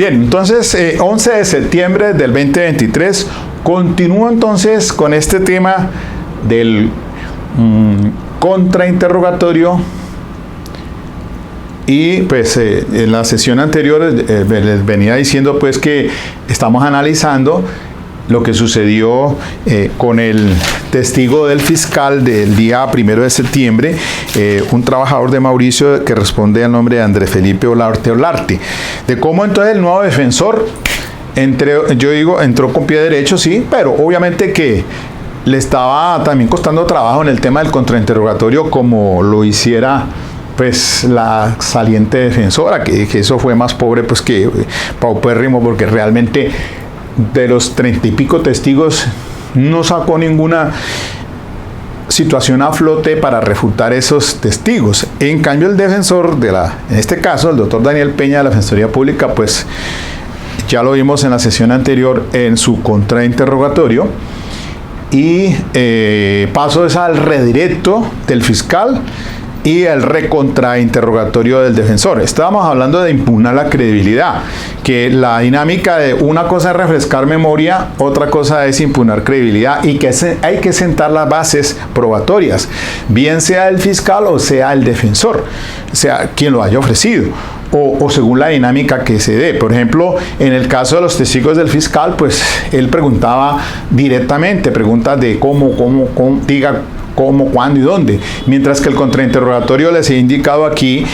Bien, entonces 11 de septiembre del 2023, continúo entonces con este tema del contrainterrogatorio. Y pues en la sesión anterior les venía diciendo pues que estamos analizando lo que sucedió con el testigo del fiscal del día 1 de septiembre, un trabajador de Mauricio que responde al nombre de Andrés Felipe Olarte, de cómo entonces el nuevo defensor entró con pie derecho, sí, pero obviamente que le estaba también costando trabajo en el tema del contrainterrogatorio como lo hiciera pues la saliente defensora, que eso fue más pobre pues que paupérrimo, porque realmente de los 30 y pico testigos no sacó ninguna situación a flote para refutar esos testigos. En cambio el defensor en este caso el doctor Daniel Peña de la Defensoría Pública, pues ya lo vimos en la sesión anterior en su contrainterrogatorio, y paso es al redirecto del fiscal y el recontrainterrogatorio del defensor. Estábamos hablando de impugnar la credibilidad, que la dinámica de una cosa es refrescar memoria, otra cosa es impugnar credibilidad, y que hay que sentar las bases probatorias, bien sea el fiscal o sea el defensor, sea quien lo haya ofrecido, o según la dinámica que se dé. Por ejemplo, en el caso de los testigos del fiscal, pues él preguntaba directamente, preguntas de cómo, diga cómo, cuándo y dónde, mientras que el contrainterrogatorio les he indicado aquí,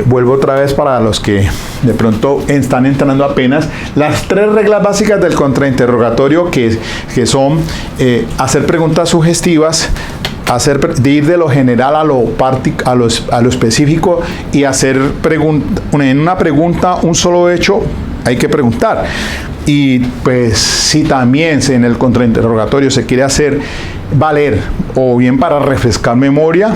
vuelvo otra vez para los que de pronto están entrando apenas, las 3 reglas básicas del contrainterrogatorio que son hacer preguntas sugestivas, de ir de lo general a lo específico, y hacer en una pregunta un solo hecho hay que preguntar. Y pues si también en el contrainterrogatorio se quiere hacer valer o bien para refrescar memoria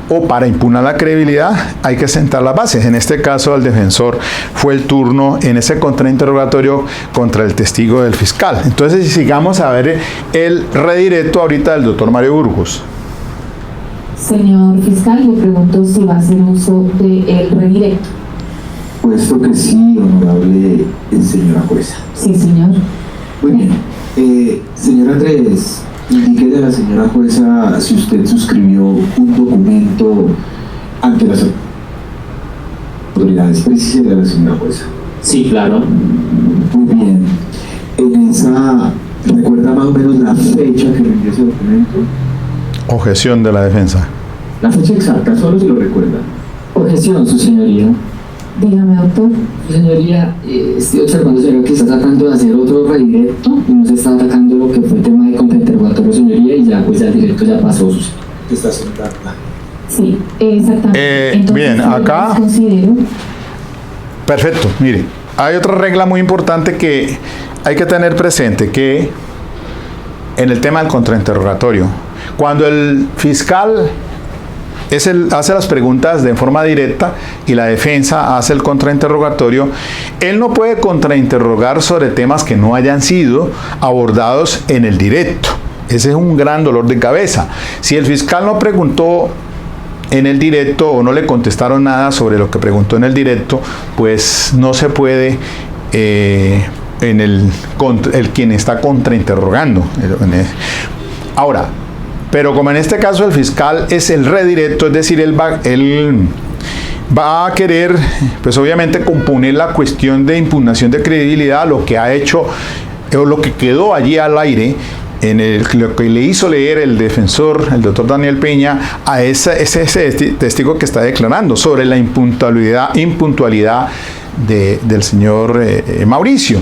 o para impugnar la credibilidad, hay que sentar las bases. En este caso al defensor fue el turno en ese contrainterrogatorio contra el testigo del fiscal. Entonces sigamos a ver el redirecto ahorita del doctor Mario Burgos. Señor fiscal, le pregunto si va a hacer uso del redirecto. Puesto que sí, honorable señora jueza. Sí, señor. Muy bien. Señor Andrés, indique de la señora jueza si usted suscribió un documento ante las autoridades. Precise de la señora jueza. Sí, claro. Muy bien. En esa, ¿recuerda más o menos la fecha que rindió ese documento? Objeción de la defensa. La fecha exacta, solo si lo recuerda. Objeción, su señoría. Dígame, doctor. Su señoría, estoy observando, señor, que está tratando de hacer otro redirecto y no se está atacando lo que fue el tema de contrainterrogatorio, señoría, y ya pues ya el directo ya pasó. ¿Qué está sentada? Sí, exactamente. Entonces, bien, acá considero. Perfecto, mire, hay otra regla muy importante que hay que tener presente, que en el tema del contrainterrogatorio, cuando el fiscal hace las preguntas de forma directa y la defensa hace el contrainterrogatorio, él no puede contrainterrogar sobre temas que no hayan sido abordados en el directo. Ese es un gran dolor de cabeza. Si el fiscal no preguntó en el directo o no le contestaron nada sobre lo que preguntó en el directo, pues no se puede el quien está contrainterrogando. Ahora, pero como en este caso el fiscal es el redirecto, es decir, él va a querer, pues obviamente, componer la cuestión de impugnación de credibilidad, lo que ha hecho o lo que quedó allí al aire, lo que le hizo leer el defensor, el doctor Daniel Peña, a ese testigo que está declarando sobre la impuntualidad del señor Mauricio,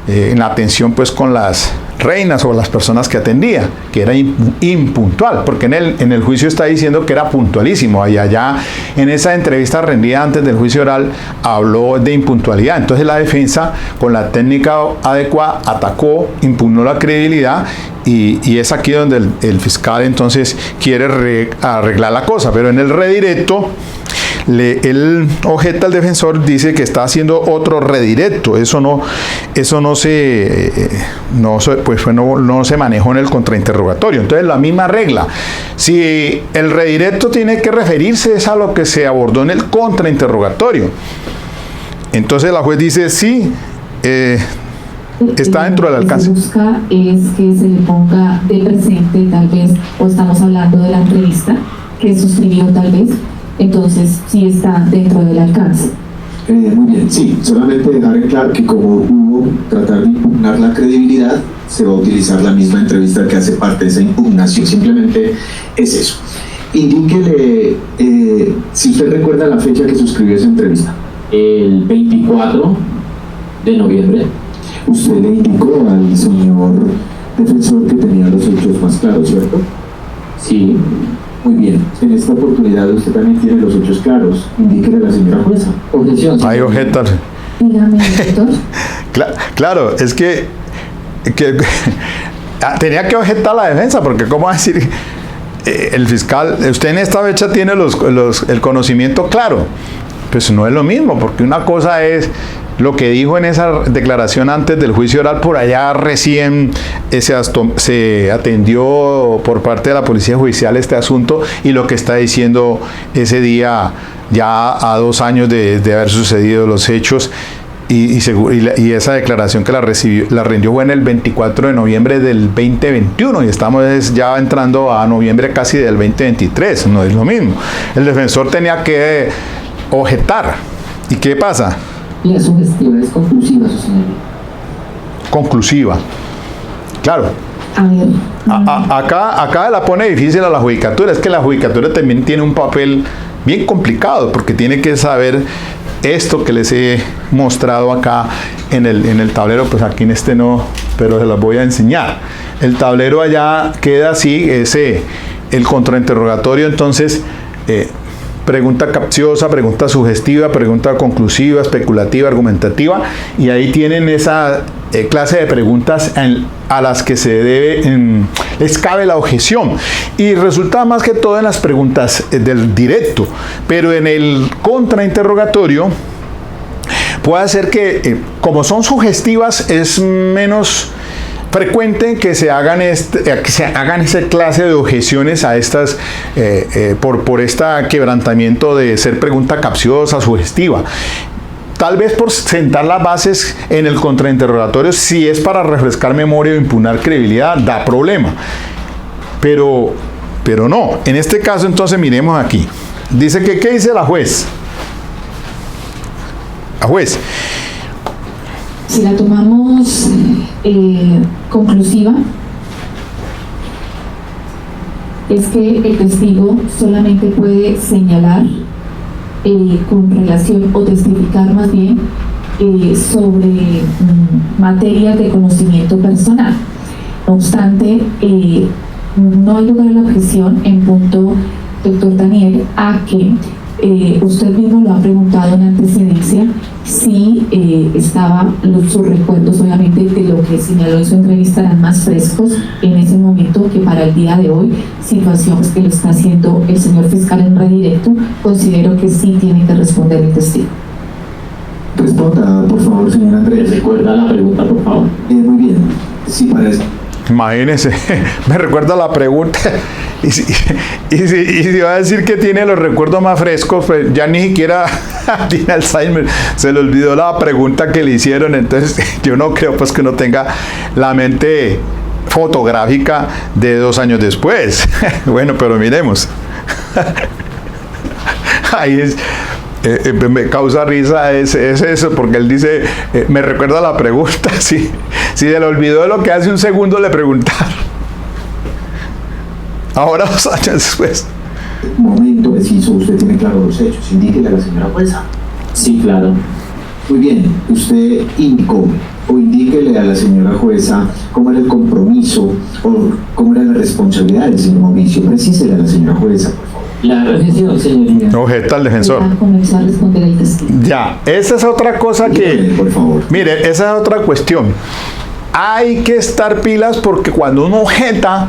en la atención pues con las reinas o las personas que atendía, que era impuntual, porque en el juicio está diciendo que era puntualísimo, y allá en esa entrevista rendida antes del juicio oral habló de impuntualidad. Entonces la defensa, con la técnica adecuada, atacó, impugnó la credibilidad, y es aquí donde el fiscal entonces quiere arreglar la cosa. Pero en el redirecto él objeta al defensor, dice que está haciendo otro redirecto. Eso no se manejó en el contrainterrogatorio. Entonces la misma regla, si el redirecto tiene que referirse es a lo que se abordó en el contrainterrogatorio, Entonces la juez dice, sí, está dentro del alcance. Lo que se busca es que se le ponga de presente, tal vez, o estamos hablando de la entrevista que suscribió tal vez, entonces sí está dentro del alcance. Muy bien, sí, solamente dejar en claro que como hubo tratar de impugnar la credibilidad, se va a utilizar la misma entrevista que hace parte de esa impugnación, simplemente es eso. Indíquele, si usted recuerda la fecha que suscribió esa entrevista. El 24 de noviembre. Usted le indicó al señor defensor que tenía los hechos más claros, ¿cierto? Sí. Muy bien, en esta oportunidad usted también tiene los hechos claros. Indíquele a la señora jueza. Objeción. Ahí objeta. Dígame, doctor. Claro, es que tenía que objetar la defensa, porque ¿cómo va a decir el fiscal? Usted en esta fecha tiene el conocimiento claro. Pues no es lo mismo, porque una cosa es lo que dijo en esa declaración antes del juicio oral, por allá recién se atendió por parte de la Policía Judicial este asunto, y lo que está diciendo ese día, ya a 2 años de haber sucedido los hechos, y esa declaración que la rindió fue en el 24 de noviembre del 2021, y estamos ya entrando a noviembre casi del 2023, no es lo mismo. El defensor tenía que objetar. ¿Y qué pasa? La sugestiva es conclusiva, su señoría. Conclusiva. Claro. A ver. Acá la pone difícil a la judicatura. Es que la judicatura también tiene un papel bien complicado, porque tiene que saber esto que les he mostrado acá en el tablero. Pues aquí en este no, pero se las voy a enseñar. El tablero allá queda así, el contrainterrogatorio. Entonces, pregunta capciosa, pregunta sugestiva, pregunta conclusiva, especulativa, argumentativa, y ahí tienen esa clase de preguntas a las que les cabe la objeción, y resulta más que todo en las preguntas del directo, pero en el contrainterrogatorio puede ser que, como son sugestivas, es menos frecuente que se hagan esa clase de objeciones a estas por este quebrantamiento de ser pregunta capciosa, sugestiva. Tal vez por sentar las bases en el contrainterrogatorio, si es para refrescar memoria o impugnar credibilidad, da problema. Pero no. En este caso, entonces, miremos aquí. Dice que, ¿qué dice la juez? La juez. Si la tomamos conclusiva, es que el testigo solamente puede señalar con relación, o testificar más bien, sobre materias de conocimiento personal. No obstante, no hay lugar a la objeción en punto, doctor Daniel, a que usted mismo lo ha preguntado en antecedencia si sus recuerdos, obviamente, de lo que señaló en su entrevista eran más frescos en ese momento que para el día de hoy, situaciones que lo está haciendo el señor fiscal en redirecto. Considero que sí tiene que responder el testigo. Responda, por favor, señor Andrés. Recuerda la pregunta, por favor. Muy bien, sí, para eso. Imagínense, me recuerda la pregunta, y si va a decir que tiene los recuerdos más frescos, pues ya ni siquiera tiene Alzheimer, se le olvidó la pregunta que le hicieron. Entonces yo no creo pues que uno tenga la mente fotográfica de 2 años después. Bueno, pero miremos. Ahí es. Me causa risa es eso, porque él dice, me recuerda la pregunta, si se le olvidó de lo que hace un segundo le preguntaron. Ahora 2 años después. Momento preciso, usted tiene claro los hechos, indíquele a la señora jueza. Sí, claro. Muy bien, usted indicó, o indíquele a la señora jueza cómo era el compromiso o cómo era la responsabilidad del señor Mauricio. Precísele a la señora jueza, por favor. La reflexión, señoría. Objeta al defensor. Ya comenzó a responder el testigo. Ya, esa es otra cosa que... Por favor. Mire, esa es otra cuestión. Hay que estar pilas, porque cuando uno objeta,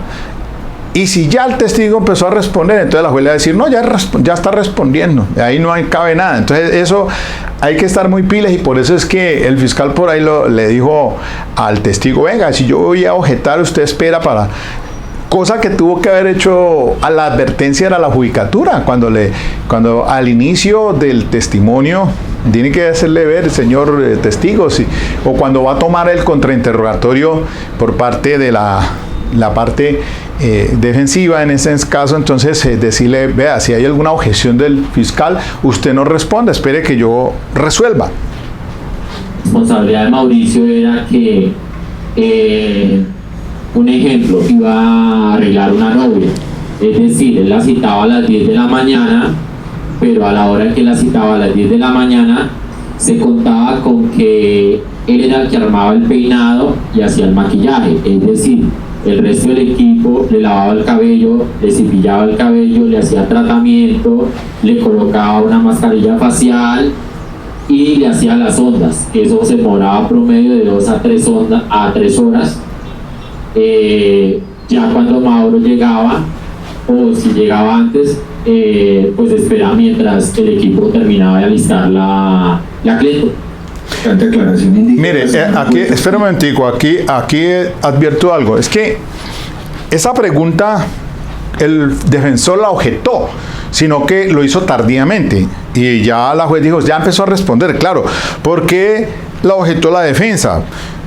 y si ya el testigo empezó a responder, entonces la juez le va a decir, no, ya está respondiendo, ahí no cabe nada. Entonces eso hay que estar muy pilas, y por eso es que el fiscal por ahí le dijo al testigo, venga, si yo voy a objetar, usted espera para cosa que tuvo que haber hecho a la advertencia era la judicatura, cuando al inicio del testimonio tiene que hacerle ver, señor testigo, o cuando va a tomar el contrainterrogatorio por parte de la parte defensiva en ese caso, entonces decirle, vea, si hay alguna objeción del fiscal, usted no responda, espere que yo resuelva. La responsabilidad de Mauricio era que un ejemplo, iba a arreglar una novia, es decir, él la citaba a las 10 de la mañana, pero a la hora que la citaba a las 10 de la mañana se contaba con que él era el que armaba el peinado y hacía el maquillaje, es decir, el resto del equipo le lavaba el cabello, le cepillaba el cabello, le hacía tratamiento, le colocaba una mascarilla facial y le hacía las ondas. Eso se demoraba promedio de 2 a 3 horas. Ya cuando Mauro llegaba, o si llegaba antes, pues esperaba mientras el equipo terminaba de alistar la cliente. Mire, aquí, espera un momentico, aquí advierto algo, es que esa pregunta el defensor la objetó, sino que lo hizo tardíamente, y ya la juez dijo, ya empezó a responder, claro, ¿por qué la objetó la defensa?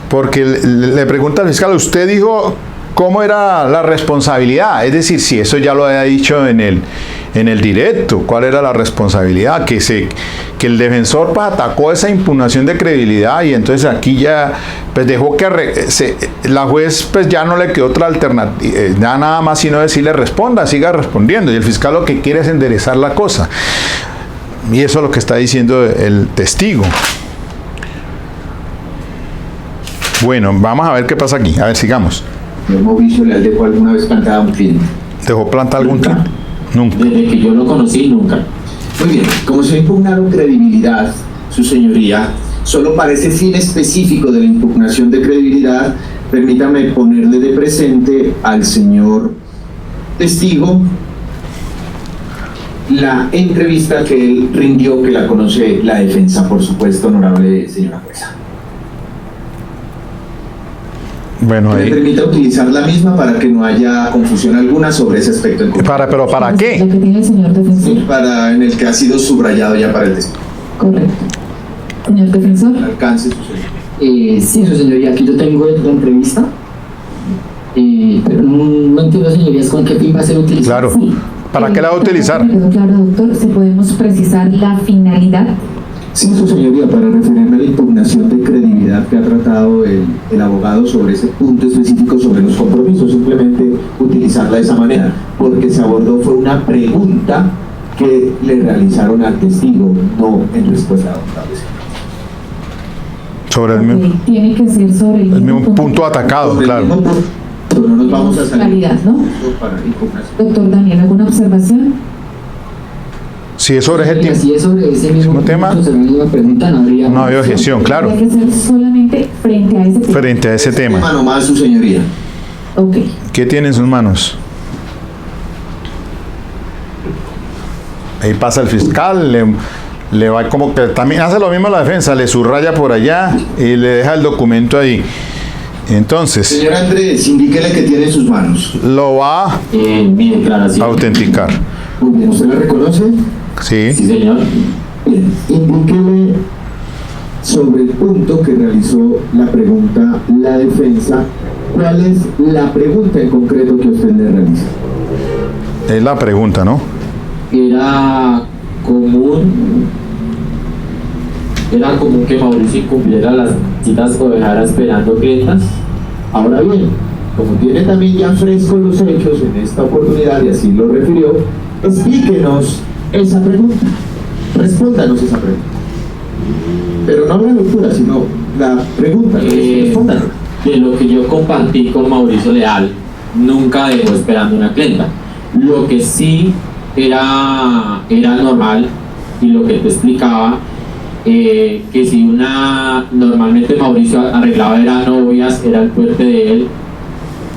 Porque le pregunta al fiscal, usted dijo cómo era la responsabilidad, es decir, si eso ya lo había dicho en el directo, cuál era la responsabilidad, que el defensor pues, atacó esa impugnación de credibilidad, y entonces aquí ya pues dejó que la juez pues ya no le quedó otra alternativa, ya nada más sino decirle responda, siga respondiendo, y el fiscal lo que quiere es enderezar la cosa, y eso es lo que está diciendo el testigo. Bueno, vamos a ver qué pasa aquí, a ver, sigamos. Mauricio Leal dejó alguna vez plantada a un cliente. ¿Dejó plantar algún cliente? Nunca. Desde que yo lo conocí, nunca. Muy bien, como se impugnaron credibilidad, su señoría, solo para ese fin específico de la impugnación de credibilidad, permítame ponerle de presente al señor testigo la entrevista que él rindió, que la conoce la defensa, por supuesto, honorable señora jueza. Bueno, Me permita utilizar la misma para que no haya confusión alguna sobre ese aspecto en concreto. ¿Pero para qué? La que tiene el señor defensor. Sí, en el que ha sido subrayado ya para el testigo. Correcto. Señor defensor. Alcance su señoría. Sí, su señoría, aquí yo tengo la entrevista, pero no entiendo, señorías, con qué fin va a ser utilizada. Claro. Sí. ¿Para qué la va a utilizar? Claro, doctor, ¿se podemos precisar la finalidad? Sí, su señoría, para referirme a la impugnación de credibilidad que ha tratado el abogado sobre ese punto específico sobre los compromisos, simplemente utilizarla de esa manera, porque se abordó fue una pregunta que le realizaron al testigo, no en respuesta a un Sobre el mismo, Tiene que ser sobre el mismo punto atacado, claro. Pero no nos vamos a salir. Finalidad, ¿no? Para impugnación. Doctor Daniel, ¿alguna observación? Si es sobre ese Si es sobre ese mismo tema, punto, sobre la misma pregunta, no había objeción, claro. Tiene que ser solamente frente a ese tema. Frente a ese tema. Tema nomás, su señoría. Ok. ¿Qué tiene en sus manos? Ahí pasa el fiscal, le va como que también hace lo mismo la defensa, le subraya por allá y le deja el documento ahí. Entonces, Señor Andrés, indíquele que tiene en sus manos. lo va Mi a declaración. autenticar. Muy bien, ¿usted la reconoce? Sí. Sí, señor. Bien, indíqueme sobre el punto que realizó la pregunta la defensa. ¿Cuál es la pregunta en concreto que usted le realiza? Es la pregunta, ¿no? Era común que Mauricio incumpliera las citas o dejara esperando clientas. Ahora bien, como tiene también ya frescos los hechos en esta oportunidad y así lo refirió, explíquenos esa pregunta, respóndanos esa pregunta. Pero no la lectura, sino la pregunta, respóndanos. De lo que yo compartí con Mauricio Leal, nunca dejó esperando una clienta. Lo que sí era normal, y lo que te explicaba, que si normalmente Mauricio arreglaba era novias, era el fuerte de él,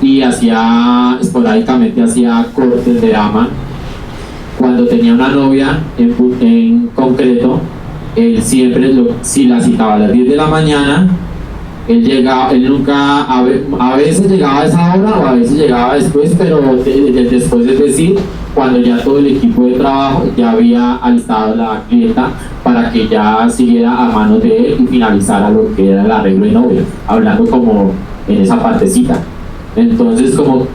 y esporádicamente hacía cortes de dama. Cuando tenía una novia en concreto, él siempre si la citaba a las 10 de la mañana, él nunca, a veces llegaba a esa hora o a veces llegaba después, pero después, es decir, cuando ya todo el equipo de trabajo ya había alistado la clienta para que ya siguiera a manos de él y finalizara lo que era el arreglo de novia, hablando como en esa partecita. Entonces, como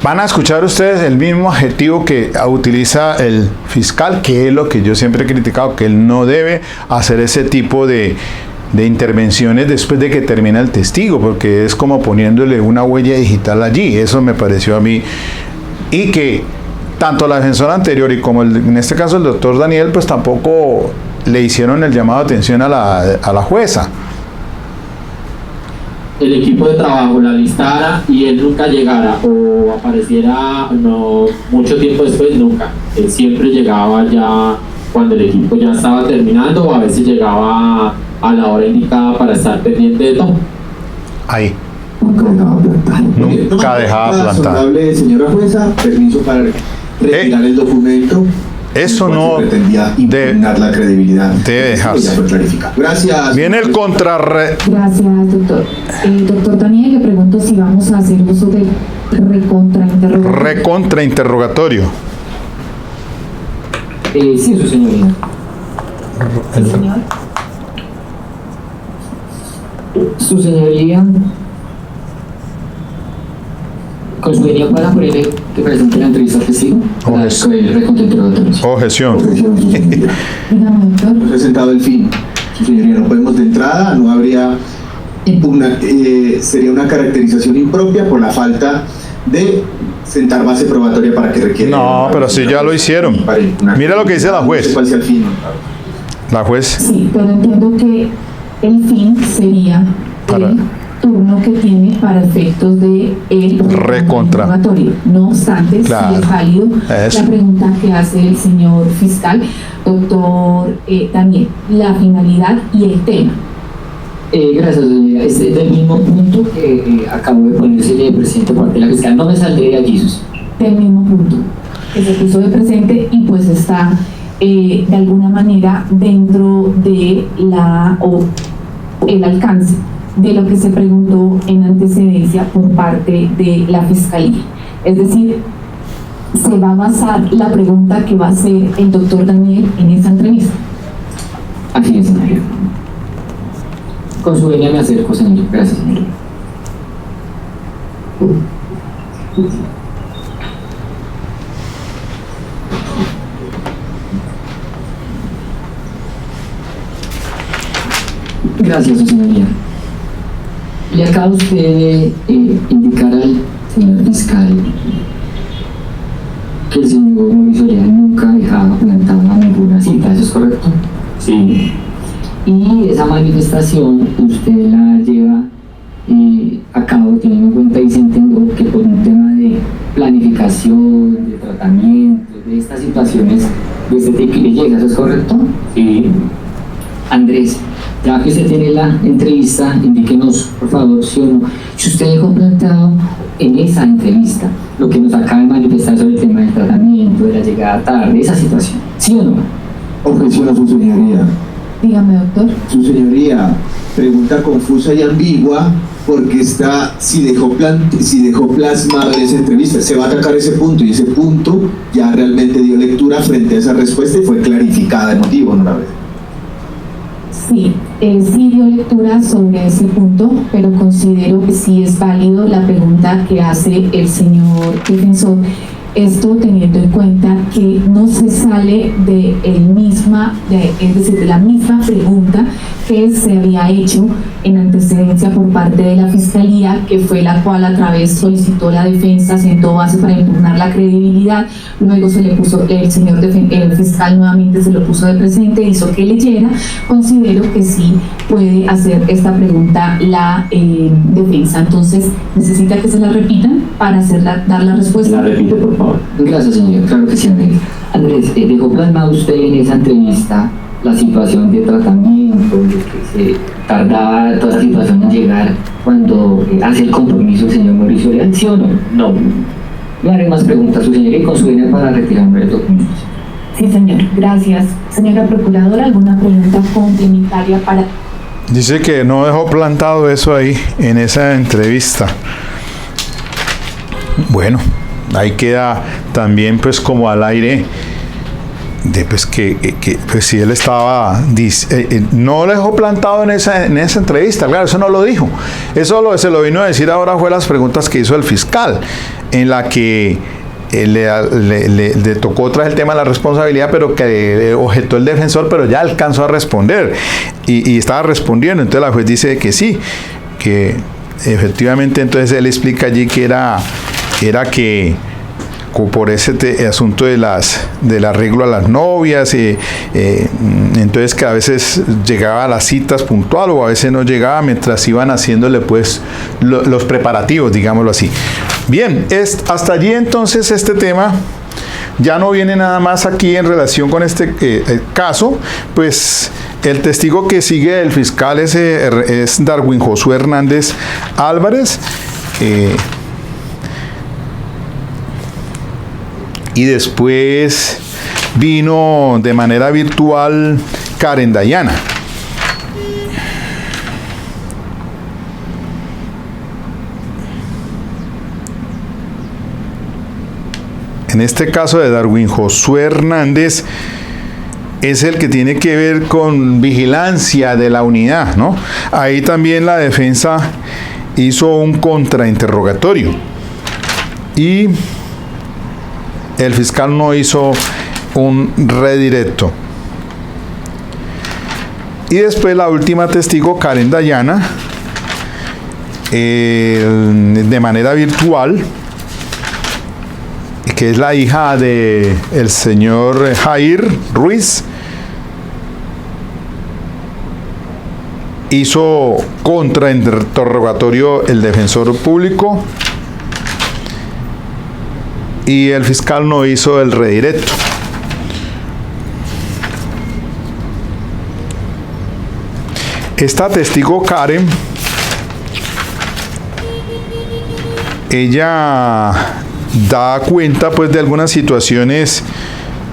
van a escuchar ustedes el mismo adjetivo que utiliza el fiscal, que es lo que yo siempre he criticado, que él no debe hacer ese tipo de intervenciones después de que termina el testigo, porque es como poniéndole una huella digital allí. Eso me pareció a mí. Y que tanto la defensora anterior y como en este caso el doctor Daniel, pues tampoco le hicieron el llamado de atención a la jueza. el equipo de trabajo la listara y él nunca llegara o apareciera mucho tiempo después, nunca. Él siempre llegaba ya cuando el equipo ya estaba terminando, o a veces llegaba a la hora indicada para estar pendiente de todo. Ahí. Nunca dejaba plantar. Nunca dejaba plantar. Honorable señora jueza, permiso para retirar el documento. Eso no pretendía impugnar la credibilidad. Debe dejarse. Ya fue clarificado. Gracias. Viene el Gracias, doctor. Doctor Daniel, le pregunto si vamos a hacer uso del recontrainterrogatorio. recontrainterrogatorio. Sí, su señoría. Sí, señor. Su señoría, con su venia para ponerle que presente la entrevista al testigo para el recontrainterrogatorio. Objeción. Objeción, su señoría. Dígame, doctor. Hemos presentado el fin. Su señoría, no podemos de entrada, no habría sería una caracterización impropia por la falta de sentar base probatoria para que requiera. No, pero si ya lo hicieron. Mira lo que dice la juez. No sé cuál sea el fin. La juez. Sí, pero entiendo que el fin sería Para- el turno que tiene para efectos de el recontrainterrogatorio. No obstante, Claro. si es válido Eso. la pregunta que hace el señor fiscal, doctor Daniel, la finalidad y el tema. Gracias, señoría. Es del mismo punto que acabo de ponerse el presidente por parte de la fiscal. No me saldré de allí, sus. Del mismo punto que se puso de presente y pues está de alguna manera dentro de el alcance de lo que se preguntó en antecedencia por parte de la fiscalía. Es decir, se va a basar la pregunta que va a hacer el doctor Daniel en esa entrevista. Así es, señoría. Con su venia me acerco, señor. Gracias, señor. Gracias, su señoría. Le acaba usted de indicar al señor fiscal que el señor Mauricio Leal nunca dejaba plantada ninguna cita, ¿eso es correcto? Sí. Y esa manifestación usted la lleva a cabo teniendo en cuenta y se entendió que por un tema de planificación, de tratamiento, de estas situaciones de este tipo le llega, ¿eso es correcto? Sí. Andrés, ya que usted tiene la entrevista, indíquenos por favor sí o no, si usted dejó plantado en esa entrevista lo que nos acaba de manifestar sobre el tema del tratamiento, de la llegada tarde, esa situación, ¿sí o no? Objeción a su señoría. Dígame, doctor. Su señoría, pregunta confusa y ambigua porque está si dejó plasmado en esa entrevista. Se va a atacar ese punto y ese punto ya realmente dio lectura frente a esa respuesta y fue clarificada el motivo, honorable. Sí, sí dio lectura sobre ese punto, pero considero que sí es válido la pregunta que hace el señor defensor. Esto teniendo en cuenta que no se sale de la misma pregunta que se había hecho en antecedencia por parte de la Fiscalía, que fue la cual a través solicitó la defensa, sentó base para impugnar la credibilidad, luego se le puso, el fiscal nuevamente se lo puso de presente, hizo que leyera. Considero que sí puede hacer esta pregunta la defensa, entonces necesita que se la repitan para dar la respuesta. La repite, por favor. Gracias, señor. Claro que sí, Andrés. Andrés, dejó plasmado usted en esa entrevista la situación de tratamiento, de que se tardaba toda esa situación en llegar cuando hace el compromiso el señor Mauricio Leal, ¿sí o no? No. Le haré más preguntas a su señoría y con su venia para retirarme el documento. Sí, señor. Gracias. Señora Procuradora, ¿alguna pregunta complementaria para Dice que no dejó plantado eso ahí en esa entrevista. Bueno, ahí queda también pues como al aire de pues que pues si él estaba no lo dejó plantado en esa entrevista, claro, eso no lo dijo. Eso se lo vino a decir ahora fue las preguntas que hizo el fiscal, en la que le tocó otra vez el tema de la responsabilidad, pero que objetó el defensor, pero ya alcanzó a responder y estaba respondiendo. Entonces la juez dice que sí, que efectivamente. Entonces él explica allí que era que por ese asunto del arreglo a las novias, entonces que a veces llegaba a las citas puntual o a veces no llegaba mientras iban haciéndole pues los preparativos, digámoslo así. Bien, hasta allí entonces este tema. Ya no viene nada más aquí en relación con este caso, pues el testigo que sigue el fiscal es Darwin Josué Hernández Álvarez. Y después vino de manera virtual Karen Dayana. En este caso de Darwin Josué Hernández es el que tiene que ver con vigilancia de la unidad, ¿no? Ahí también la defensa hizo un contrainterrogatorio y el fiscal no hizo un redirecto. Y después la última testigo, Karen Dayana, de manera virtual, que es la hija de el señor Jair Ruiz, hizo contrainterrogatorio el defensor público y el fiscal no hizo el redirecto. Esta testigo Karen, ella da cuenta pues de algunas situaciones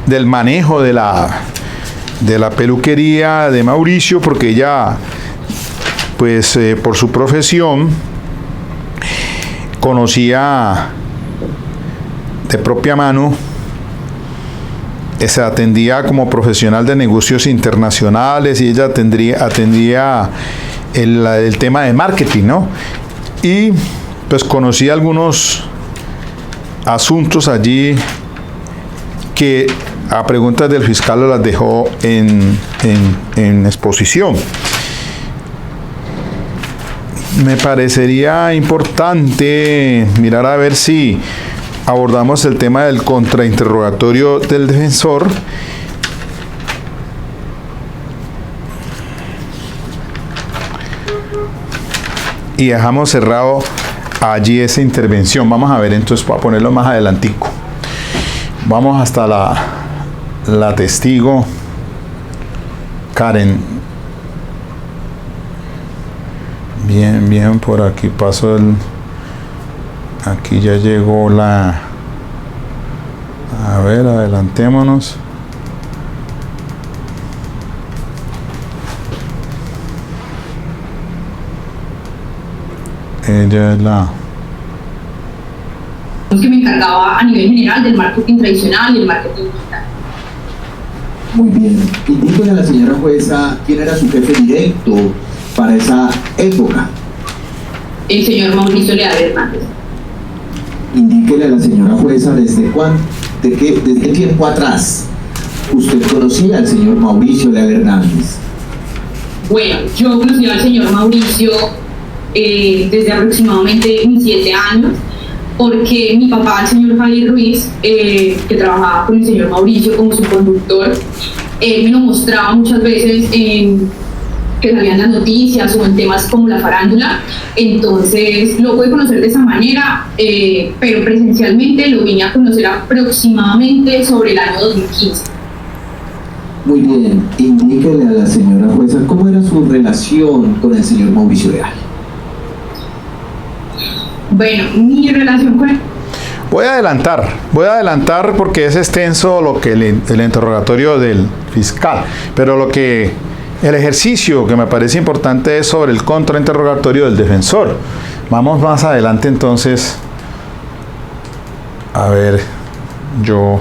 del manejo de la peluquería de Mauricio, porque ella pues por su profesión conocía de propia mano, se atendía como profesional de negocios internacionales y ella atendía el tema de marketing, ¿no? Y pues conocía algunos asuntos allí que a preguntas del fiscal las dejó en exposición. Me parecería importante mirar a ver si abordamos el tema del contrainterrogatorio del defensor y dejamos cerrado allí esa intervención. Vamos a ver, entonces voy a ponerlo más adelantico. Vamos hasta la testigo Karen. Bien, por aquí paso aquí ya llegó a ver, adelantémonos. Ella es que me encargaba a nivel general del marketing tradicional y el marketing digital. Muy bien. Indíquele a la señora jueza quién era su jefe directo para esa época. El señor Mauricio Leal Hernández. Indíquele a la señora jueza desde qué tiempo atrás usted conocía al señor Mauricio Leal Hernández. Bueno, yo conocí al señor Mauricio desde aproximadamente mis 7 años, porque mi papá, el señor Jair Ruiz, que trabajaba con el señor Mauricio como su conductor, me lo mostraba muchas veces que salían las noticias o en temas como la farándula. Entonces lo pude conocer de esa manera, pero presencialmente lo vine a conocer aproximadamente sobre el año 2015. Muy bien, indíquele a la señora jueza cómo era su relación con el señor Mauricio Leal. Bueno, mi relación con él. Voy a adelantar porque es extenso lo que el interrogatorio del fiscal, pero lo que El ejercicio que me parece importante es sobre el contrainterrogatorio del defensor. Vamos más adelante entonces. A ver, yo...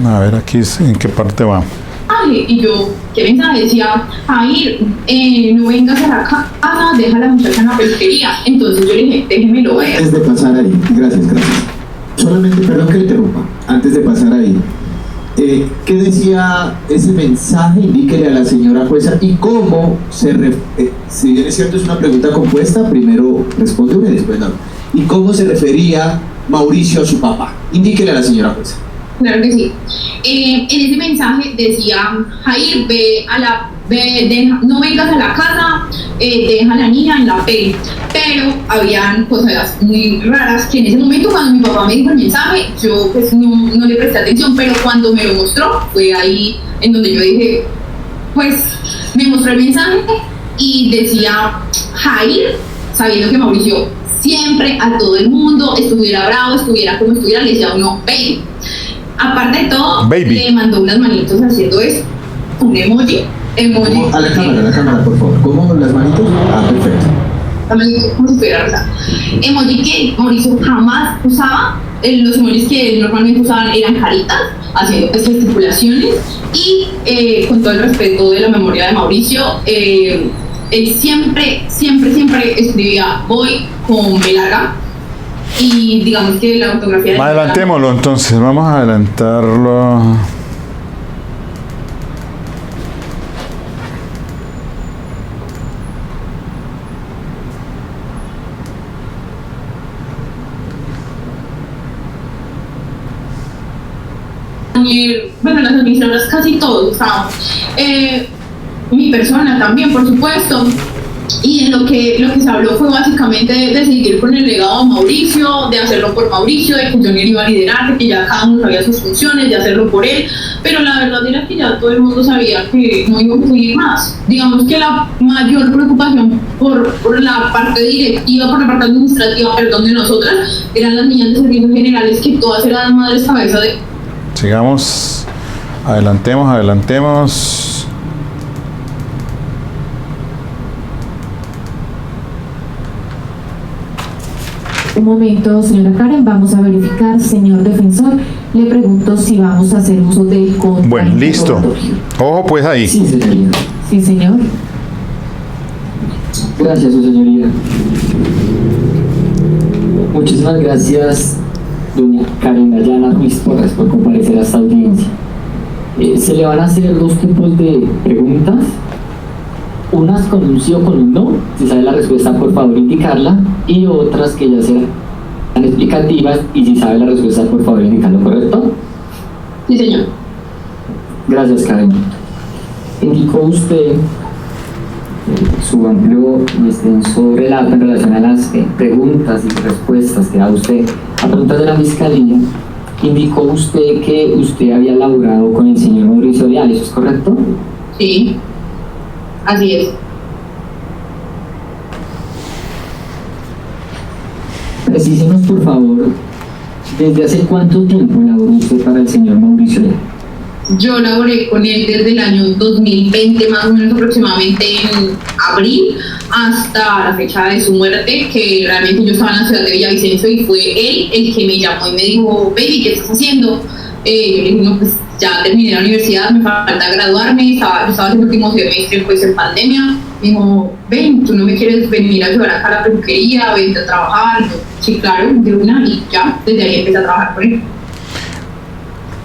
A ver, aquí en qué parte va. Y yo, ¿qué mensaje? Decía, Jair, no vengas a la casa, deja a la muchacha en la peluquería. Entonces yo le dije, déjemelo ver. Antes de pasar ahí, gracias. Solamente, perdón que le interrumpa, antes de pasar ahí, ¿qué decía ese mensaje? Indíquele a la señora jueza y cómo si bien es cierto es una pregunta compuesta, primero responde una y después no. ¿Y cómo se refería Mauricio a su papá? Indíquele a la señora jueza. Claro que sí. En ese mensaje decía, Jair, no vengas a la casa, deja a la niña en la peli. Pero habían cosas muy raras que en ese momento, cuando mi papá me dijo el mensaje, yo pues no le presté atención, pero cuando me lo mostró, fue ahí en donde yo dije, pues me mostró el mensaje y decía, Jair, sabiendo que Mauricio siempre a todo el mundo, estuviera bravo, estuviera como estuviera, le decía uno, baby. Aparte de todo, le mandó unas manitos haciendo eso, un emoji. A la cámara, por favor. ¿Cómo las manitos? Perfecto. Como si estuviera rosada. Emoji que Mauricio jamás usaba. Los emojis que normalmente usaban eran caritas, haciendo pues gesticulaciones. Y con todo el respeto de la memoria de Mauricio, él siempre escribía voy con B larga. Y digamos que la ortografía... Adelantémoslo entonces, vamos a adelantarlo. Bueno, las administradoras casi todos estaban. Mi persona también, por supuesto. Y en lo que se habló fue básicamente de seguir con el legado de Mauricio, de hacerlo por Mauricio, de que yo no iba a liderar, de que ya cada uno sabía sus funciones, de hacerlo por él, pero la verdad era que ya todo el mundo sabía que no íbamos a seguir más. Digamos que la mayor preocupación por la parte directiva, por la parte administrativa, de nosotras, eran las niñas de servicios generales, que todas eran madres cabeza de... Sigamos, adelantemos. Un momento, señora Karen, vamos a verificar. Señor defensor, le pregunto si vamos a hacer uso del contrainterrogatorio. Bueno, listo. Ojo pues ahí. Sí, señoría. Sí, señor. Gracias, su señoría. Muchísimas gracias, doña Karen Dayana Ruiz Porras, por comparecer a esta audiencia. Se le van a hacer dos tipos de preguntas. Unas con un sí o con un no, si sabe la respuesta por favor indicarla, y otras que ya serán explicativas y si sabe la respuesta por favor indicarlo, ¿correcto? Sí, señor. Gracias, Karen. Indicó usted su amplio y extenso relato en relación a las preguntas y respuestas que da usted a preguntas de la Fiscalía. Indicó usted que usted había laborado con el señor Mauricio Leal, ¿eso es correcto? Sí. Así es. Precísenos, por favor, ¿desde hace cuánto tiempo laboró usted para el señor Mauricio Leal? Yo laboré con él desde el año 2020, más o menos aproximadamente en abril, hasta la fecha de su muerte, que realmente yo estaba en la ciudad de Villavicencio y fue él el que me llamó y me dijo, baby, ¿qué estás haciendo? Yo le dije, no, pues ya terminé la universidad, me falta graduarme, yo estaba en el último semestre pues en pandemia. Me dijo, ven, ¿tú no me quieres venir a ayudar acá a la peluquería? Vente a trabajar. Yo, sí, claro, de una, y ya, desde ahí empecé a trabajar con él.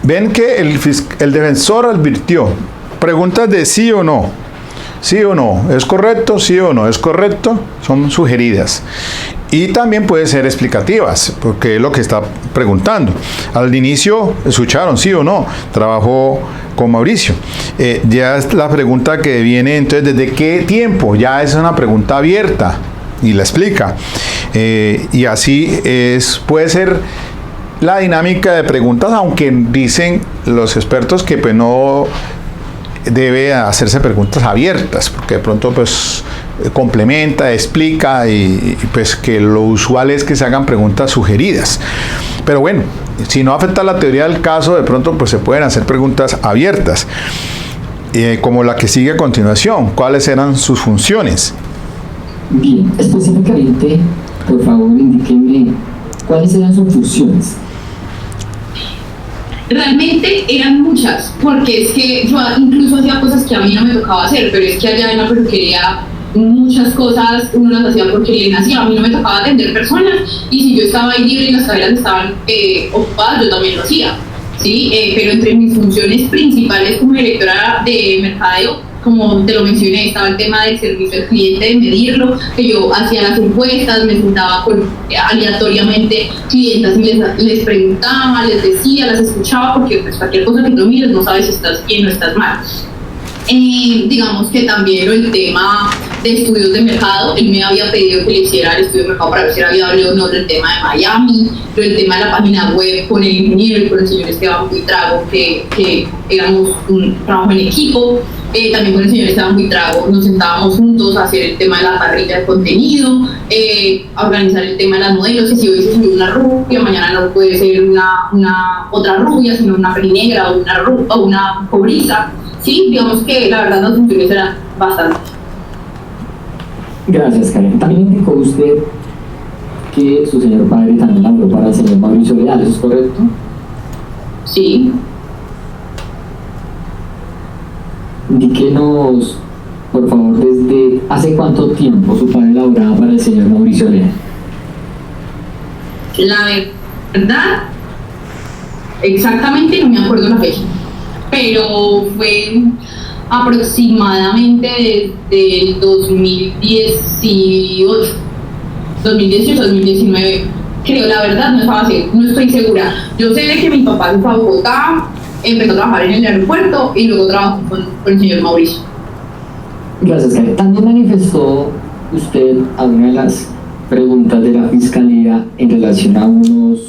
Ven que el defensor advirtió preguntas de sí o no. Sí o no, ¿es correcto? Sí o no, ¿es correcto? Son sugeridas. Y también pueden ser explicativas, porque es lo que está preguntando. Al inicio, escucharon, sí o no, trabajó con Mauricio. Ya es la pregunta que viene, entonces, ¿desde qué tiempo? Ya es una pregunta abierta y la explica. Y así puede ser la dinámica de preguntas, aunque dicen los expertos que pues no debe hacerse preguntas abiertas, porque de pronto pues complementa, explica y pues que lo usual es que se hagan preguntas sugeridas. Pero bueno, si no afecta la teoría del caso, de pronto pues se pueden hacer preguntas abiertas, como la que sigue a continuación. ¿Cuáles eran sus funciones? Bien, específicamente, por favor, indíquenme cuáles eran sus funciones. Realmente eran muchas, porque es que yo incluso hacía cosas que a mí no me tocaba hacer, pero es que allá en la peluquería muchas cosas uno las hacía porque le nacía. A mí no me tocaba atender personas, y si yo estaba ahí libre y las caderas estaban ocupadas, yo también lo hacía, ¿sí? Pero entre mis funciones principales como directora de mercadeo, como te lo mencioné, estaba el tema del servicio al cliente, de medirlo, que yo hacía las encuestas, me sentaba con aleatoriamente clientas y les preguntaba, les decía, las escuchaba, porque pues cualquier cosa que tú mires no sabes si estás bien o estás mal. Digamos que también el tema de estudios de mercado, él me había pedido que le hiciera el estudio de mercado para ver si era viable o no el tema de Miami, el tema de la página web con el ingeniero y con el señor Esteban Buitrago, que éramos un trabajo en equipo. También con el señor Esteban Buitrago nos sentábamos juntos a hacer el tema de la parrilla de contenido, a organizar el tema de las modelos, que si hoy se subió una rubia, mañana no puede ser una otra rubia, sino una pelinegra o una cobriza. Sí, digamos que la verdad las funciones eran bastante. Gracias, Karen. También indicó usted que su señor padre también habló para el señor Mauricio Leal, ¿eso es correcto? Sí. Indíquenos, por favor, desde hace cuánto tiempo su padre laboraba para el señor Mauricio Leal. La verdad, exactamente no me acuerdo la fecha, pero fue aproximadamente desde el 2019, creo, la verdad no estoy segura. Yo sé de que mi papá se fue a Bogotá, empezó a trabajar en el aeropuerto y luego trabajó con el señor Mauricio. Gracias, Karen. También manifestó usted alguna de las preguntas de la Fiscalía en relación a unos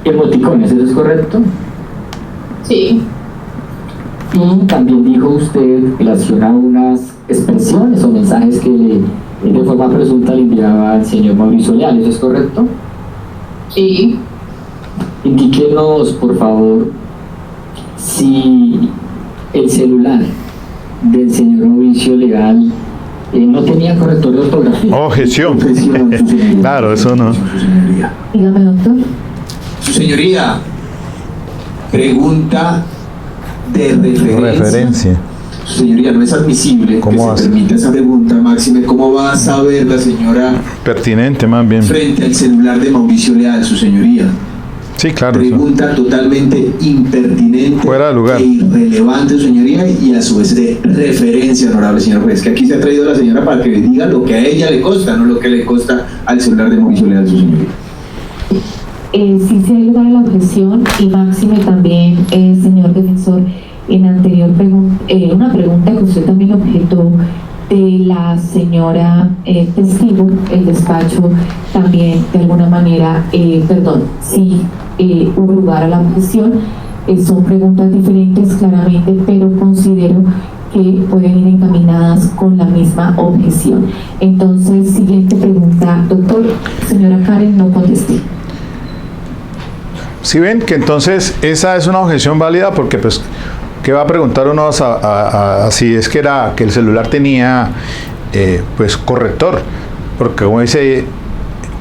emoticones, ¿eso es correcto? Sí. Y también dijo usted en relación a unas expresiones o mensajes que de forma presunta le enviaba al señor Mauricio Leal, ¿eso es correcto? Sí. Indíquenos, por favor, si el celular del señor Mauricio Leal no tenía corrector de ortografía. Objeción. Claro, eso no. Dígame, doctor. Su señoría, pregunta de referencia. Su señoría, no es admisible que se permita esa pregunta, máxime. ¿Cómo va a saber la señora? Pertinente, más bien. Frente al celular de Mauricio Leal, su señoría. Sí, claro. Pregunta totalmente impertinente, fuera de lugar, e irrelevante, su señoría, y a su vez de referencia, honorable señor juez, que aquí se ha traído la señora para que diga lo que a ella le consta, no lo que le consta al celular de Mauricio Leal, su señoría. Sí se ha lugar a la objeción, y máxime también, señor defensor, en anterior una pregunta que usted también objetó de la señora testigo, el despacho también de alguna manera, sí hubo lugar a la objeción. Son preguntas diferentes claramente, pero considero que pueden ir encaminadas con la misma objeción. Entonces, siguiente pregunta, doctor. Señora Karen, no contesté. Si ven que entonces esa es una objeción válida, porque pues ¿qué va a preguntar uno si es que el celular tenía pues corrector? Porque como dice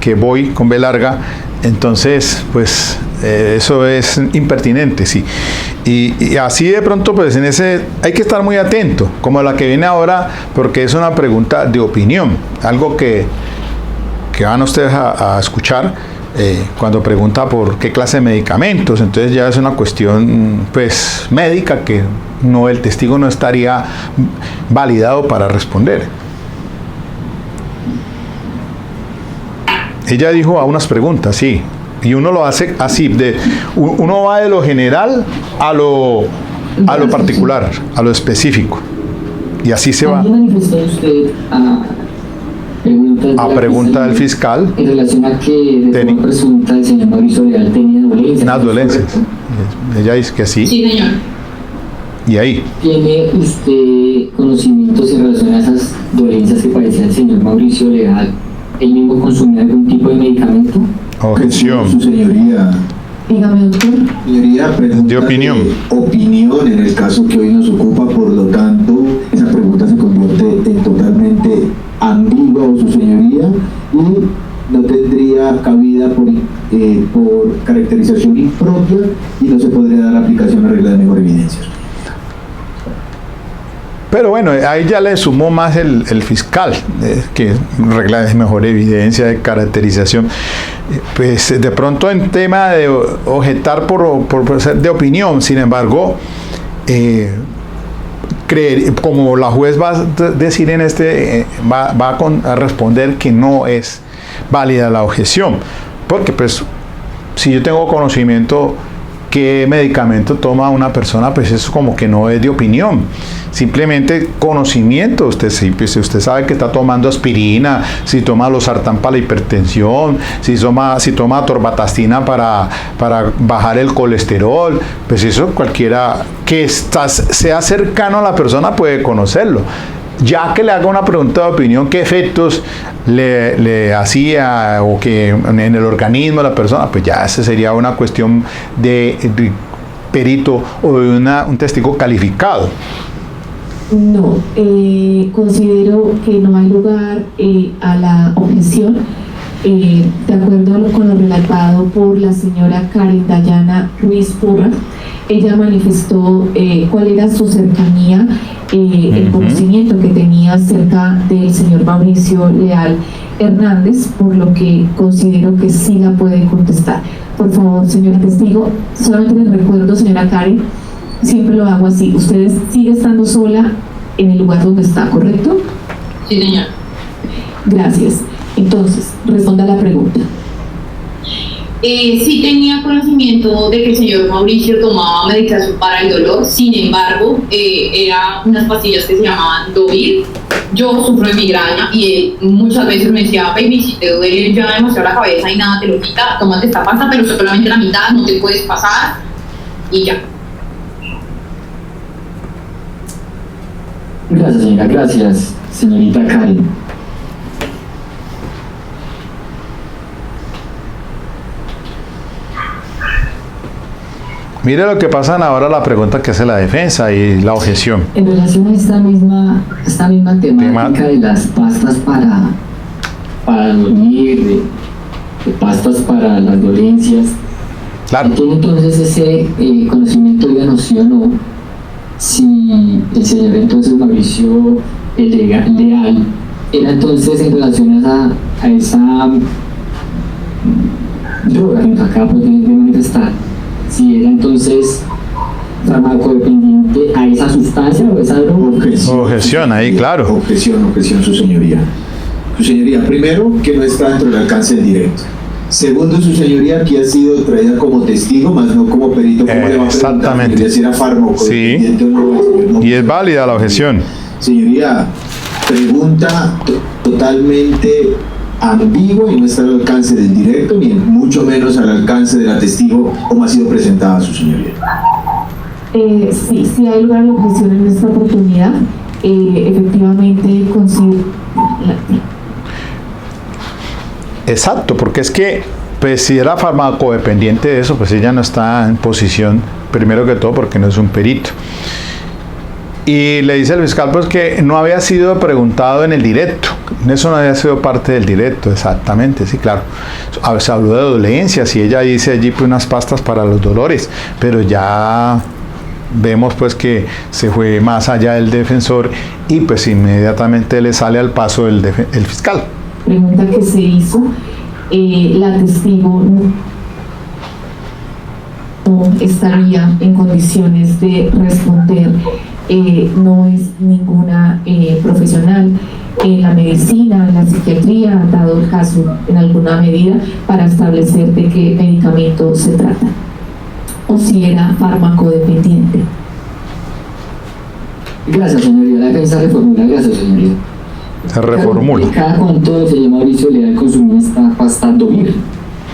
que voy con B larga, entonces pues eso es impertinente, sí. Y así de pronto pues en ese hay que estar muy atento, como la que viene ahora, porque es una pregunta de opinión, algo que van ustedes a escuchar. Cuando pregunta por qué clase de medicamentos, entonces ya es una cuestión pues médica que el testigo no estaría validado para responder. Ella dijo a unas preguntas, sí, y uno lo hace así, uno va de lo general a lo particular, a lo específico, y así se va. También manifestó usted pregunta del fiscal. En relación a que de forma presunta el señor Mauricio Leal tenía dolencias. Unas dolencias. Ella dice que sí. Sí, señor. Y ahí. ¿Tiene usted conocimientos en relación a esas dolencias que padecía el señor Mauricio Leal? ¿Él mismo consumía algún tipo de medicamento? Objeción. Su señoría. Dígame, doctor. Señoría, pregunta De opinión. Opinión en el caso que hoy nos ocupa, por lo tanto, esa pregunta se convierte en totalmente ambigua, su señoría, y no tendría cabida por caracterización impropia y no se podría dar aplicación a regla de mejor evidencia. Pero bueno, ahí ya le sumó más el fiscal, que regla de mejor evidencia, de caracterización. Pues de pronto en tema de objetar por ser de opinión, sin embargo, como la juez va a decir en a responder que no es válida la objeción, porque pues si yo tengo conocimiento qué medicamento toma una persona, pues eso como que no es de opinión, simplemente conocimiento. Usted sabe que está tomando aspirina, si toma losartán para la hipertensión, si toma torvatastina para bajar el colesterol, pues eso cualquiera que sea cercano a la persona puede conocerlo. Ya que le haga una pregunta de opinión, qué efectos le hacía o que en el organismo de la persona, pues ya esa sería una cuestión de perito o de un testigo calificado. No, considero que no hay lugar a la objeción. De acuerdo con lo relatado por la señora Karen Dayana Ruiz Porra, ella manifestó cuál era su cercanía, el conocimiento que tenía acerca del señor Mauricio Leal Hernández, por lo que considero que sí la puede contestar. Por favor, señor testigo, solamente les recuerdo, señora Karen, siempre lo hago así, usted sigue estando sola en el lugar donde está, ¿correcto? Sí, señor. Gracias. Entonces, responda a la pregunta. Sí tenía conocimiento de que el señor Mauricio tomaba medicación para el dolor, sin embargo, eran unas pastillas que se llamaban Dovir. Yo sufro de migraña y él muchas veces me decía, baby, si te duele ya demasiado la cabeza y nada te lo quita, tómate esta pasta, pero solamente la mitad, no te puedes pasar y ya. Gracias, señora. Gracias, señorita Karen. Mire lo que pasan ahora, la pregunta que hace la defensa y la objeción. En relación a esta misma temática de las pastas para dormir, de pastas para las dolencias, claro. ¿Tiene entonces ese conocimiento, díganos sí o no, si el señor entonces Mauricio Leal era entonces en relación a esa droga que nos acaba de manifestar, si era entonces farmacodependiente a esa sustancia o esa droga? Objeción ahí, claro. Objeción, su señoría. Su señoría, primero, que no está dentro del alcance del directo. Segundo, su señoría, aquí ha sido traída como testigo, más no como perito. ¿Cómo le va a exactamente. Si era farmacodependiente sí. o no, y es válida la objeción. Señoría, pregunta totalmente ambigua y no está al alcance del directo, ni mucho menos al alcance de la testigo, como ha sido presentada su señoría. Sí hay lugar a la objeción en esta oportunidad. Efectivamente considero. Exacto, porque es que pues si era farmacodependiente de eso, pues ella no está en posición, primero que todo, porque no es un perito. Y le dice el fiscal pues que no había sido preguntado en el directo, eso no había sido parte del directo, exactamente, sí, claro. Se habló de dolencias y ella dice allí pues unas pastas para los dolores, pero ya vemos pues que se fue más allá del defensor y pues inmediatamente le sale al paso el fiscal. Pregunta que se hizo, la testigo no estaría en condiciones de responder, no es ninguna profesional en la medicina, en la psiquiatría, dado el caso en alguna medida, para establecer de qué medicamento se trata, o si era farmacodependiente. Gracias, señoría. La defensa reformula. Gracias, señoría. Se reformula. ¿Cada cuánto el señor Mauricio le da el consumir esta pasta Dovir?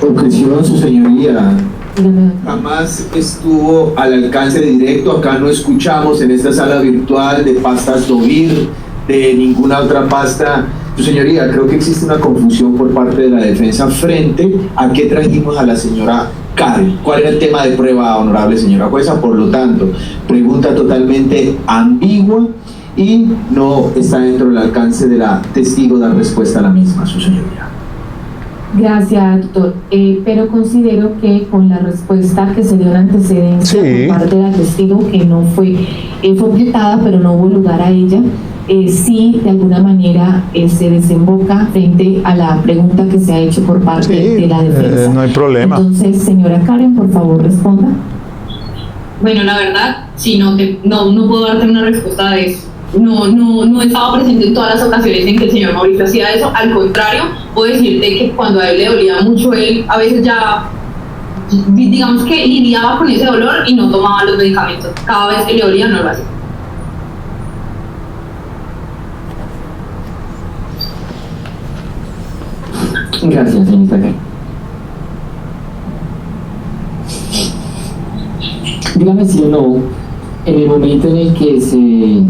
Objeción, su señoría. Dígame. Jamás estuvo al alcance directo. Acá no escuchamos en esta sala virtual de pastas Dovir, de ninguna otra pasta. Su señoría, creo que existe una confusión por parte de la defensa frente a qué trajimos a la señora Karen. ¿Cuál era el tema de prueba, honorable señora jueza? Por lo tanto, pregunta totalmente ambigua y no está dentro del alcance de la testigo dar respuesta a la misma, su señoría. Gracias, doctor. Pero considero que con la respuesta que se dio en antecedencia Sí. por parte del testigo, que no fue objetada, pero no hubo lugar a ella, sí, de alguna manera se desemboca frente a la pregunta que se ha hecho por parte Sí, de la defensa. no hay problema. Entonces, señora Karen, por favor, responda. Bueno, la verdad, sí, no puedo darte una respuesta de eso. No estaba presente en todas las ocasiones en que el señor Mauricio hacía eso. Al contrario, puedo decirte que cuando a él le dolía mucho, él a veces ya, digamos que lidiaba con ese dolor y no tomaba los medicamentos. Cada vez que le dolía, no lo hacía. Gracias, señorita Karen. Dígame si o no, en el momento en el que se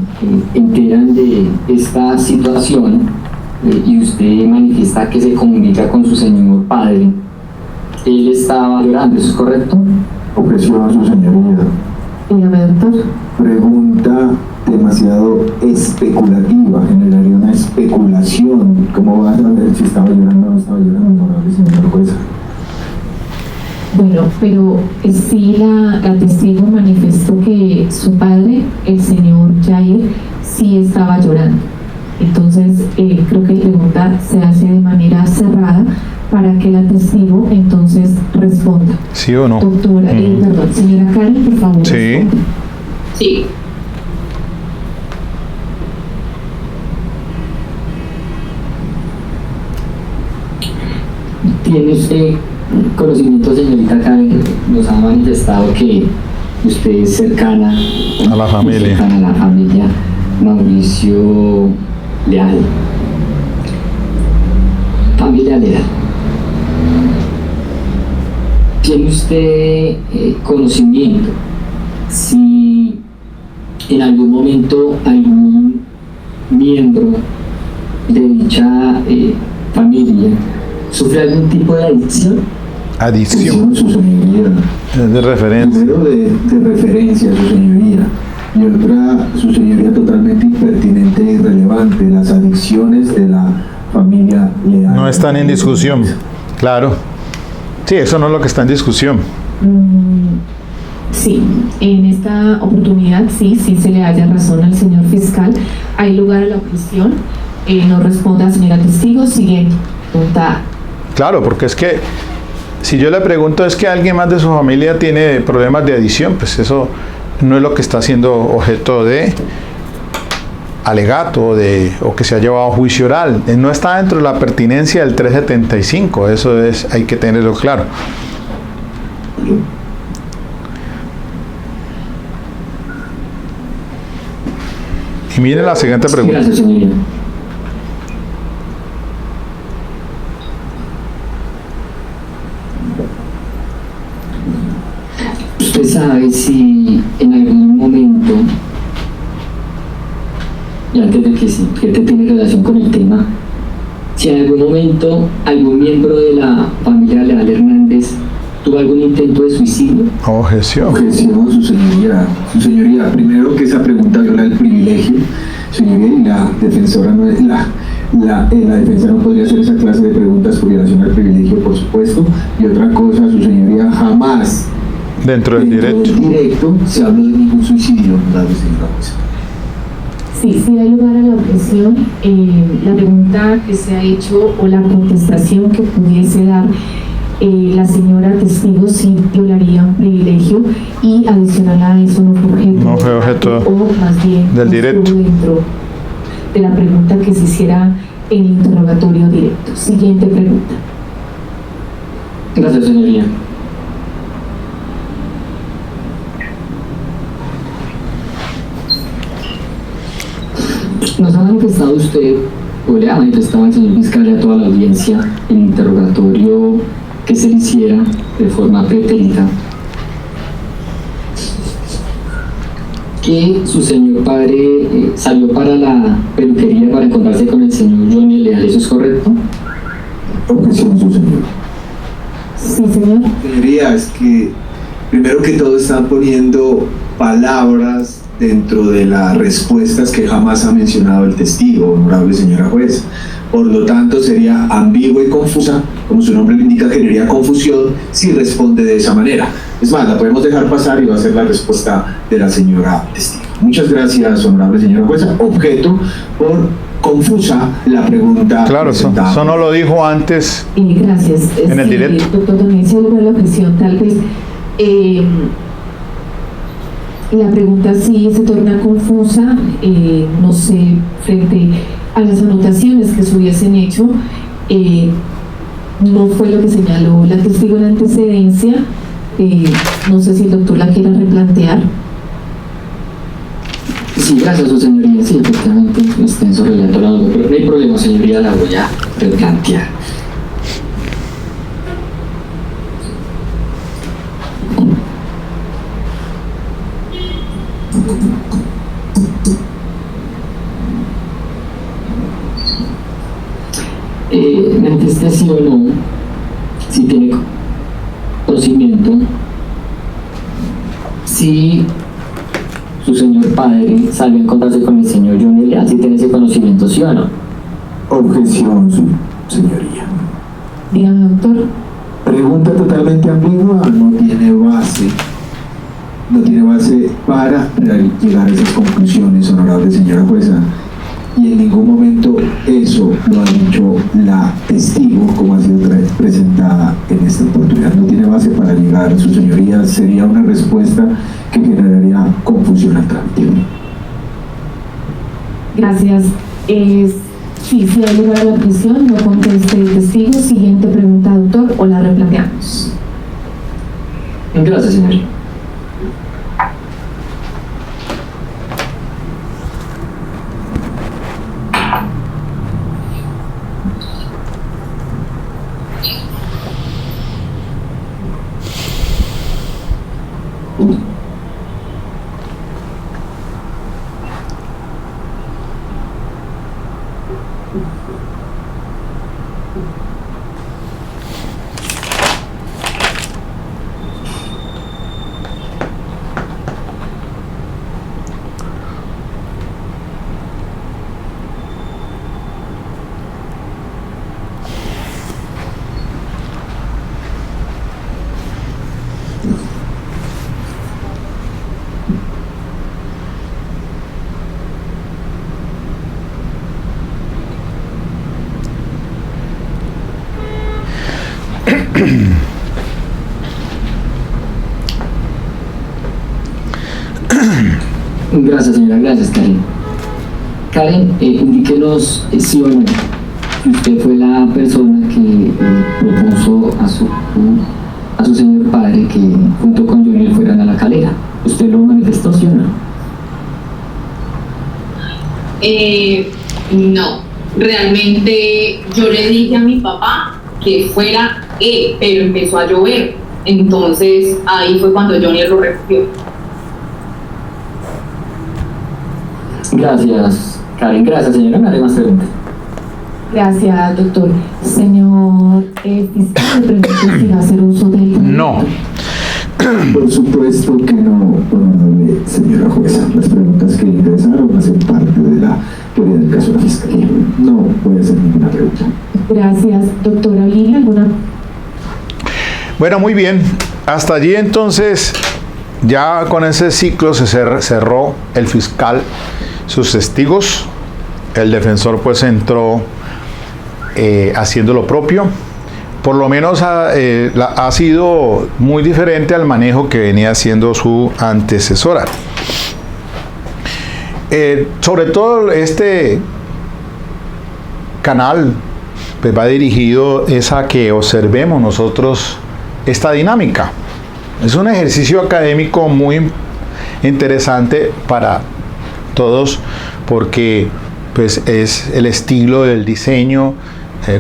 enteran de esta situación y usted manifiesta que se comunica con su señor padre, él estaba llorando, ¿eso es correcto? Objeción, su señoría. Dígame, doctor. Pregunta demasiado especulativa, generaría una especulación. ¿Cómo vas a saber si estaba llorando o no estaba llorando, honorable señora jueza? Bueno, pero sí la testigo manifestó que su padre, el señor Jair, sí estaba llorando. Entonces, creo que la pregunta se hace de manera cerrada para que la testigo entonces responda. ¿Sí o no? Doctora, perdón, señora Karen, por favor. Sí. responda. Sí. ¿Tiene usted conocimiento, señorita Karen? Nos ha manifestado que usted es cercana A la familia. cercana a la familia Mauricio Leal. Familia Leal. ¿Tiene usted conocimiento si en algún momento algún miembro de dicha familia sufre algún tipo de adicción? Adicción. Su señoría. Es de referencia. Primero de referencia, su señoría. Y otra, su señoría, totalmente impertinente e irrelevante. Las adicciones de la familia Leal. No están en discusión. Claro. Sí, eso no es lo que está en discusión. Sí, en esta oportunidad sí se le haya razón al señor fiscal. Hay lugar a la objeción. No responda, señora testigo. Siguiente pregunta. Claro, porque es que si yo le pregunto es que alguien más de su familia tiene problemas de adicción, pues eso no es lo que está siendo objeto de alegato o que se ha llevado a juicio oral. No está dentro de la pertinencia del 375, eso hay que tenerlo claro. Y miren la siguiente pregunta. Gracias, señoría. ¿Usted sabe si en algún momento, y antes de que te tiene relación con el tema, si en algún momento algún miembro de la familia Leal Hernández tuvo algún intento de suicidio? Objeción. Objeción, su señoría. Su señoría, primero que esa pregunta viola el privilegio, señoría, y la defensora no es la defensa no podría hacer esa clase de preguntas por violación al privilegio, por supuesto. Y otra cosa, su señoría, jamás Dentro del derecho. directo se habló de ningún suicidio, honorable señora jueza. Sí da lugar a la objeción. La pregunta que se ha hecho o la contestación que pudiese dar la señora testigo sí violaría un privilegio y adicional a eso no fue objeto, No fue objeto o más bien del no directo. estuvo dentro de la pregunta que se hiciera en el interrogatorio directo. Siguiente pregunta. Gracias, señoría. Nos ha manifestado usted o le ha manifestado al señor fiscal y a toda la audiencia el interrogatorio que se le hiciera de forma pretérita que su señor padre salió para la peluquería para encontrarse con el señor Johnny Leal? ¿Eso es correcto? Objeción, su señor. Sí, señor. Señoría, es que primero que todo están poniendo palabras dentro de las respuestas que jamás ha mencionado el testigo, honorable señora jueza. Por lo tanto, sería ambigua y confusa, como su nombre lo indica, generaría confusión si responde de esa manera. Es más, la podemos dejar pasar y va a ser la respuesta de la señora testigo. Muchas gracias, honorable señora jueza. Objeto por confusa la pregunta. Claro, eso no lo dijo antes. Gracias. En el directo. Doctor Donicio, sobre la objeción, tal vez la pregunta sí se torna confusa, no sé, frente a las anotaciones que se hubiesen hecho, no fue lo que señaló la testigo en la antecedencia, no sé si el doctor la quiera replantear. Sí, gracias, su señoría. Sí, efectivamente, extenso relato, pero no hay problema, señoría, la voy a replantear. Manifieste sí o no, si tiene conocimiento, si su señor padre salió a encontrarse con el señor Johnny Leal, si tiene ese conocimiento, sí o no. Objeción, su señoría. Dígame, doctor. Pregunta totalmente ambigua, no tiene base para llegar a esas conclusiones, honorable señora jueza. Y en ningún momento eso lo ha dicho la testigo, como ha sido presentada en esta oportunidad. No tiene base para llegar, su señoría, sería una respuesta que generaría confusión al trámite. Gracias. Sí, hay lugar a la objeción, no conteste el testigo. Siguiente pregunta, doctor, o la replanteamos. Gracias, señoría. Gracias, señora. Gracias, Karen. Karen, indíquenos sí o no si usted fue la persona que propuso a su señor padre que junto con Johnny fueran a la Calera. ¿Usted lo manifestó, sí o no? No, realmente yo le dije a mi papá que fuera él, pero empezó a llover, entonces ahí fue cuando Johnny lo recogió. Gracias, Karen. Gracias, señora. No haré más preguntas. Gracias, doctor. Señor fiscal, le pregunto si va a hacer uso del... No. Por supuesto que no, honorable señora jueza. Las preguntas que ingresaron hacen parte de la teoría del caso de la fiscalía. No voy a hacer ninguna pregunta. Gracias, doctora Olivia. ¿Alguna? Bueno, muy bien. Hasta allí entonces, ya con ese ciclo se cerró el fiscal sus testigos. El defensor pues entró haciendo lo propio. Por lo menos ha sido muy diferente al manejo que venía haciendo su antecesora. Sobre todo este canal pues va dirigido es a que observemos nosotros esta dinámica. Es un ejercicio académico muy interesante para todos porque pues es el estilo del diseño,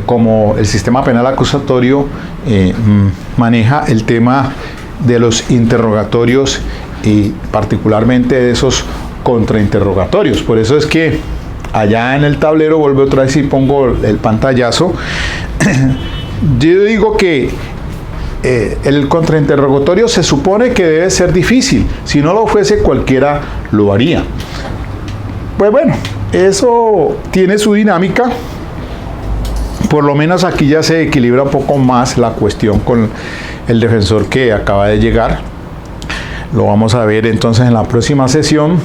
como el sistema penal acusatorio maneja el tema de los interrogatorios y particularmente de esos contrainterrogatorios. Por eso es que allá en el tablero, vuelvo otra vez y pongo el pantallazo, yo digo que el contrainterrogatorio se supone que debe ser difícil. Si no lo fuese, cualquiera lo haría. Pues bueno, eso tiene su dinámica. Por lo menos aquí ya se equilibra un poco más la cuestión con el defensor que acaba de llegar. Lo vamos a ver entonces en la próxima sesión.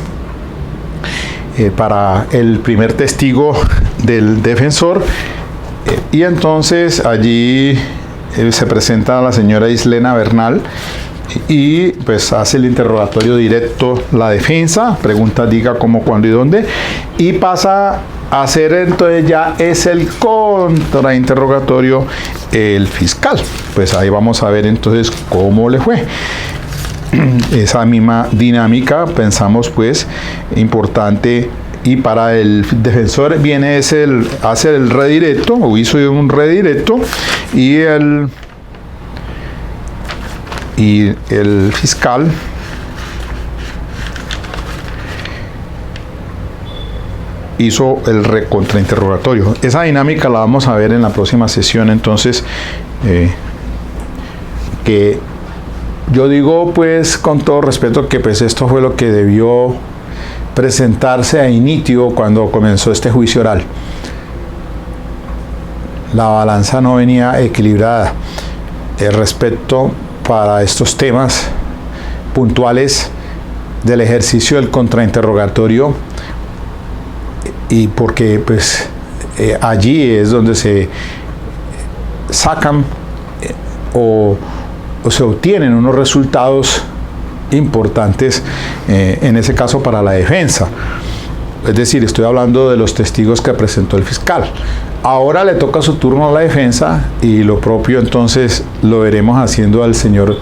Para el primer testigo del defensor. Y entonces allí se presenta a la señora Islena Bernal y pues hace el interrogatorio directo la defensa, pregunta, diga cómo, cuándo y dónde, y pasa a hacer entonces ya es el contrainterrogatorio el fiscal. Pues ahí vamos a ver entonces cómo le fue. Esa misma dinámica pensamos pues importante, y para el defensor viene hace el redirecto, o hizo un redirecto, y el fiscal hizo el recontrainterrogatorio. Esa dinámica la vamos a ver en la próxima sesión. Entonces que yo digo pues con todo respeto que pues esto fue lo que debió presentarse a inicio cuando comenzó este juicio oral. La balanza no venía equilibrada. El respeto para estos temas puntuales del ejercicio del contrainterrogatorio, y porque pues allí es donde se sacan o se obtienen unos resultados importantes, en ese caso para la defensa. Es decir, estoy hablando de los testigos que presentó el fiscal. Ahora le toca su turno a la defensa, y lo propio entonces lo veremos haciendo al señor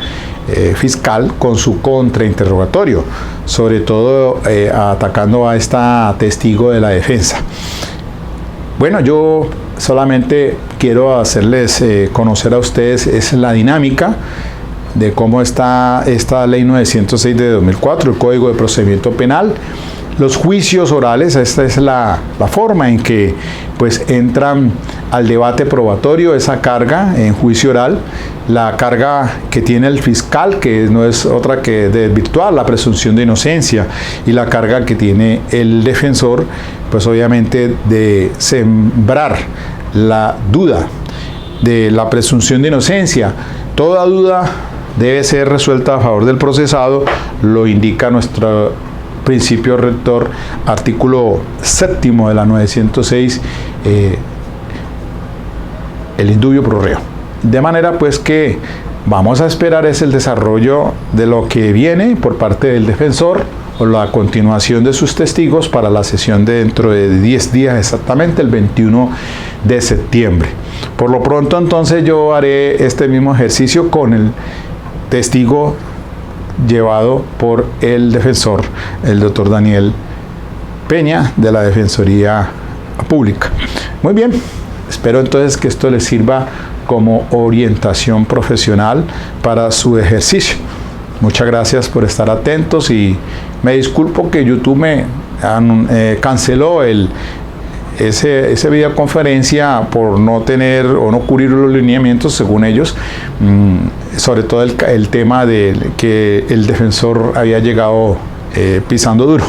fiscal con su contrainterrogatorio, sobre todo atacando a esta testigo de la defensa. Bueno, yo solamente quiero hacerles conocer a ustedes es la dinámica de cómo está esta ley 906 de 2004, el Código de Procedimiento Penal. Los juicios orales, esta es la forma en que pues entran al debate probatorio, esa carga en juicio oral, la carga que tiene el fiscal, que no es otra que desvirtuar la presunción de inocencia, y la carga que tiene el defensor, pues obviamente de sembrar la duda de la presunción de inocencia. Toda duda debe ser resuelta a favor del procesado, lo indica nuestro principio rector, artículo 7º de la 906, el indubio pro reo. De manera pues que vamos a esperar es el desarrollo de lo que viene por parte del defensor, o la continuación de sus testigos para la sesión de dentro de 10 días, exactamente el 21 de septiembre. Por lo pronto entonces yo haré este mismo ejercicio con el testigo llevado por el defensor, el doctor Daniel Peña, de la Defensoría Pública. Muy bien, espero entonces que esto les sirva como orientación profesional para su ejercicio. Muchas gracias por estar atentos, y me disculpo que YouTube me canceló ese videoconferencia por no tener o no cubrir los lineamientos según ellos, sobre todo el tema de que el defensor había llegado pisando duro.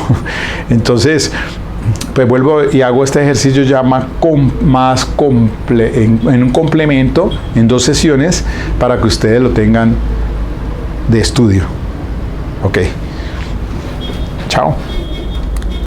Entonces pues vuelvo y hago este ejercicio ya en un complemento, en 2 sesiones, para que ustedes lo tengan de estudio. Ok, chao.